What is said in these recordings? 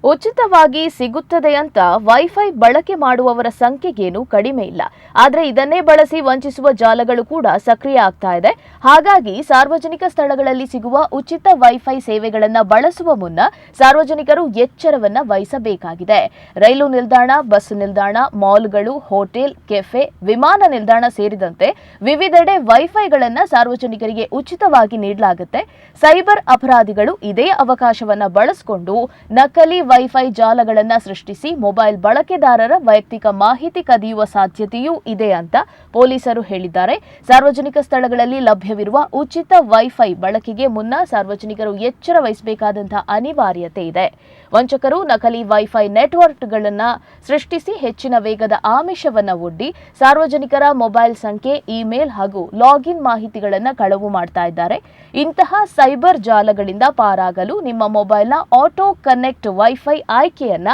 ಉಚಿತವಾಗಿ ಸಿಗುತ್ತದೆ ಅಂತ ವೈಫೈ ಬಳಕೆ ಮಾಡುವವರ ಸಂಖ್ಯೆಗೇನು ಕಡಿಮೆ ಇಲ್ಲ. ಆದರೆ ಇದನ್ನೇ ಬಳಸಿ ವಂಚಿಸುವ ಜಾಲಗಳು ಕೂಡ ಸಕ್ರಿಯ ಆಗ್ತಾ ಇದೆ. ಹಾಗಾಗಿ ಸಾರ್ವಜನಿಕ ಸ್ಥಳಗಳಲ್ಲಿ ಸಿಗುವ ಉಚಿತ ವೈಫೈ ಸೇವೆಗಳನ್ನು ಬಳಸುವ ಮುನ್ನ ಸಾರ್ವಜನಿಕರು ಎಚ್ಚರವನ್ನ ವಹಿಸಬೇಕಾಗಿದೆ. ರೈಲು ನಿಲ್ದಾಣ, ಬಸ್ ನಿಲ್ದಾಣ, ಮಾಲ್ಗಳು, ಹೋಟೆಲ್, ಕೆಫೆ, ವಿಮಾನ ನಿಲ್ದಾಣ ಸೇರಿದಂತೆ ವಿವಿಧೆಡೆ ವೈಫೈಗಳನ್ನು ಸಾರ್ವಜನಿಕರಿಗೆ ಉಚಿತವಾಗಿ ನೀಡಲಾಗುತ್ತೆ. ಸೈಬರ್ ಅಪರಾಧಿಗಳು ಇದೇ ಅವಕಾಶವನ್ನ ಬಳಸಿಕೊಂಡು ನಕಲಿ ವೈಫೈ ಜಾಲಗಳನ್ನು ಸೃಷ್ಟಿಸಿ ಮೊಬೈಲ್ ಬಳಕೆದಾರರ ವೈಯಕ್ತಿಕ ಮಾಹಿತಿ ಕದಿಯುವ ಸಾಧ್ಯತೆಯೂ ಇದೆ ಅಂತ ಪೊಲೀಸರು ಹೇಳಿದ್ದಾರೆ. ಸಾರ್ವಜನಿಕ ಸ್ಥಳಗಳಲ್ಲಿ ಲಭ್ಯವಿರುವ ಉಚಿತ ವೈಫೈ ಬಳಕೆಗೆ ಮುನ್ನ ಸಾರ್ವಜನಿಕರು ಎಚ್ಚರ ವಹಿಸಬೇಕಾದಂತಹ ಅನಿವಾರ್ಯತೆ ಇದೆ. ವಂಚಕರು ನಕಲಿ ವೈಫೈ ನೆಟ್ವರ್ಕ್ಗಳನ್ನು ಸೃಷ್ಟಿಸಿ ಹೆಚ್ಚಿನ ವೇಗದ ಆಮಿಷವನ್ನು ಒಡ್ಡಿ ಸಾರ್ವಜನಿಕರ ಮೊಬೈಲ್ ಸಂಖ್ಯೆ, ಇಮೇಲ್ ಹಾಗೂ ಲಾಗಿನ್ ಮಾಹಿತಿಗಳನ್ನು ಕಳವು ಮಾಡ್ತಾ ಇದ್ದಾರೆ. ಇಂತಹ ಸೈಬರ್ ಜಾಲಗಳಿಂದ ಪಾರಾಗಲು ನಿಮ್ಮ ಮೊಬೈಲ್ನ ಆಟೋ ಕನೆಕ್ಟ್ ವೈಫೈ ಆಯ್ಕೆಯನ್ನ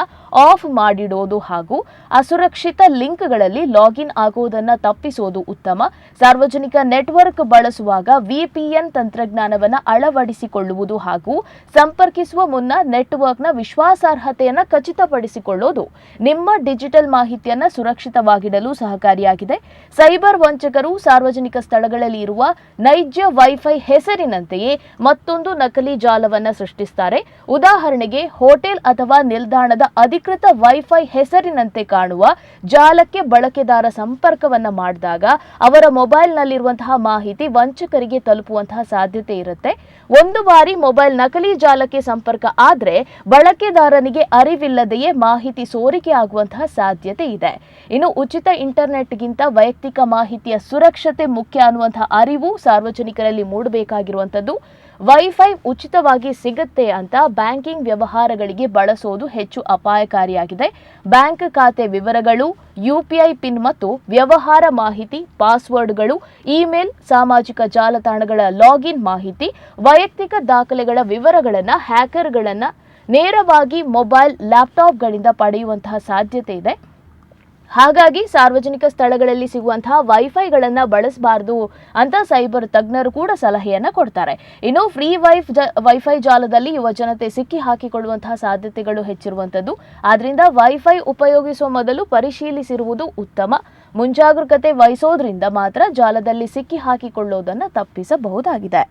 ಆಫ್ ಮಾಡಿಡೋದು ಹಾಗೂ ಅಸುರಕ್ಷಿತ ಲಿಂಕ್ಗಳಲ್ಲಿ ಲಾಗಿನ್ ಆಗುವುದನ್ನು ತಪ್ಪಿಸೋದು ಉತ್ತಮ. ಸಾರ್ವಜನಿಕ ನೆಟ್ವರ್ಕ್ ಬಳಸುವಾಗ ವಿಪಿಎನ್ ತಂತ್ರಜ್ಞಾನವನ್ನು ಅಳವಡಿಸಿಕೊಳ್ಳುವುದು ಹಾಗೂ ಸಂಪರ್ಕಿಸುವ ಮುನ್ನ ನೆಟ್ವರ್ಕ್ನ ವಿಶ್ವಾಸಾರ್ಹತೆಯನ್ನು ಖಚಿತಪಡಿಸಿಕೊಳ್ಳೋದು ನಿಮ್ಮ ಡಿಜಿಟಲ್ ಮಾಹಿತಿಯನ್ನು ಸುರಕ್ಷಿತವಾಗಿಡಲು ಸಹಕಾರಿಯಾಗಿದೆ. ಸೈಬರ್ ವಂಚಕರು ಸಾರ್ವಜನಿಕ ಸ್ಥಳಗಳಲ್ಲಿ ಇರುವ ನೈಜ ವೈಫೈ ಹೆಸರಿನಂತೆಯೇ ಮತ್ತೊಂದು ನಕಲಿ ಜಾಲವನ್ನು ಸೃಷ್ಟಿಸುತ್ತಾರೆ. ಉದಾಹರಣೆಗೆ ಹೋಟೆಲ್ ಅಥವಾ ನಿಲ್ದಾಣದ ಅಧಿಕೃತ ವೈಫೈ ಹೆಸರಿನಂತೆ ಕಾಣುವ ಜಾಲಕ್ಕೆ ಬಳಕೆದಾರ ಸಂಪರ್ಕವನ್ನ ಮಾಡಿದಾಗ ಅವರ ಮೊಬೈಲ್ನಲ್ಲಿರುವಂತಹ ಮಾಹಿತಿ ವಂಚಕರಿಗೆ ತಲುಪುವಂತಹ ಸಾಧ್ಯತೆ ಇರುತ್ತೆ. ಒಂದು ಬಾರಿ ಮೊಬೈಲ್ ನಕಲಿ ಜಾಲಕ್ಕೆ ಸಂಪರ್ಕ ಆದರೆ ಬಳಕೆದಾರನಿಗೆ ಅರಿವಿಲ್ಲದೆಯೇ ಮಾಹಿತಿ ಸೋರಿಕೆ ಆಗುವಂತಹ ಸಾಧ್ಯತೆ ಇದೆ. ಇನ್ನು ಉಚಿತ ಇಂಟರ್ನೆಟ್ಗಿಂತ ವೈಯಕ್ತಿಕ ಮಾಹಿತಿಯ ಸುರಕ್ಷತೆ ಮುಖ್ಯ ಅನ್ನುವಂತಹ ಅರಿವು ಸಾರ್ವಜನಿಕರಲ್ಲಿ ಮೂಡಬೇಕಾಗಿರುವಂಥದ್ದು. ವೈಫೈ ಉಚಿತವಾಗಿ ಸಿಗುತ್ತೆ ಅಂತ ಬ್ಯಾಂಕಿಂಗ್ ವ್ಯವಹಾರಗಳಿಗೆ ಬಳಸೋದು ಹೆಚ್ಚು ಅಪಾಯಕಾರಿಯಾಗಿದೆ. ಬ್ಯಾಂಕ್ ಖಾತೆ ವಿವರಗಳು, ಯುಪಿಐ ಪಿನ್ ಮತ್ತು ವ್ಯವಹಾರ ಮಾಹಿತಿ, ಪಾಸ್ವರ್ಡ್ಗಳು, ಇಮೇಲ್, ಸಾಮಾಜಿಕ ಜಾಲತಾಣಗಳ ಲಾಗಿನ್ ಮಾಹಿತಿ, ವೈಯಕ್ತಿಕ ದಾಖಲೆಗಳ ವಿವರಗಳನ್ನು ಹ್ಯಾಕರ್ಗಳನ್ನು ನೇರವಾಗಿ ಮೊಬೈಲ್, ಲ್ಯಾಪ್ಟಾಪ್ಗಳಿಂದ ಪಡೆಯುವಂತಹ ಸಾಧ್ಯತೆ ಇದೆ. ಹಾಗಾಗಿ ಸಾರ್ವಜನಿಕ ಸ್ಥಳಗಳಲ್ಲಿ ಸಿಗುವಂತಹ ವೈಫೈಗಳನ್ನು ಬಳಸಬಾರದು ಅಂತ ಸೈಬರ್ ತಜ್ಞರು ಕೂಡ ಸಲಹೆಯನ್ನು ಕೊಡ್ತಾರೆ. ಇನ್ನು ಫ್ರೀ ವೈಫೈ ಜಾಲದಲ್ಲಿ ಯುವ ಜನತೆ ಸಿಕ್ಕಿ ಹಾಕಿಕೊಳ್ಳುವಂತಹ ಸಾಧ್ಯತೆಗಳು ಹೆಚ್ಚಿರುವಂಥದ್ದು. ಆದ್ರಿಂದ ವೈಫೈ ಉಪಯೋಗಿಸುವ ಮೊದಲು ಪರಿಶೀಲಿಸಿರುವುದು ಉತ್ತಮ. ಮುಂಜಾಗರೂಕತೆ ವಹಿಸೋದ್ರಿಂದ ಮಾತ್ರ ಜಾಲದಲ್ಲಿ ಸಿಕ್ಕಿ ಹಾಕಿಕೊಳ್ಳೋದನ್ನು ತಪ್ಪಿಸಬಹುದಾಗಿದೆ.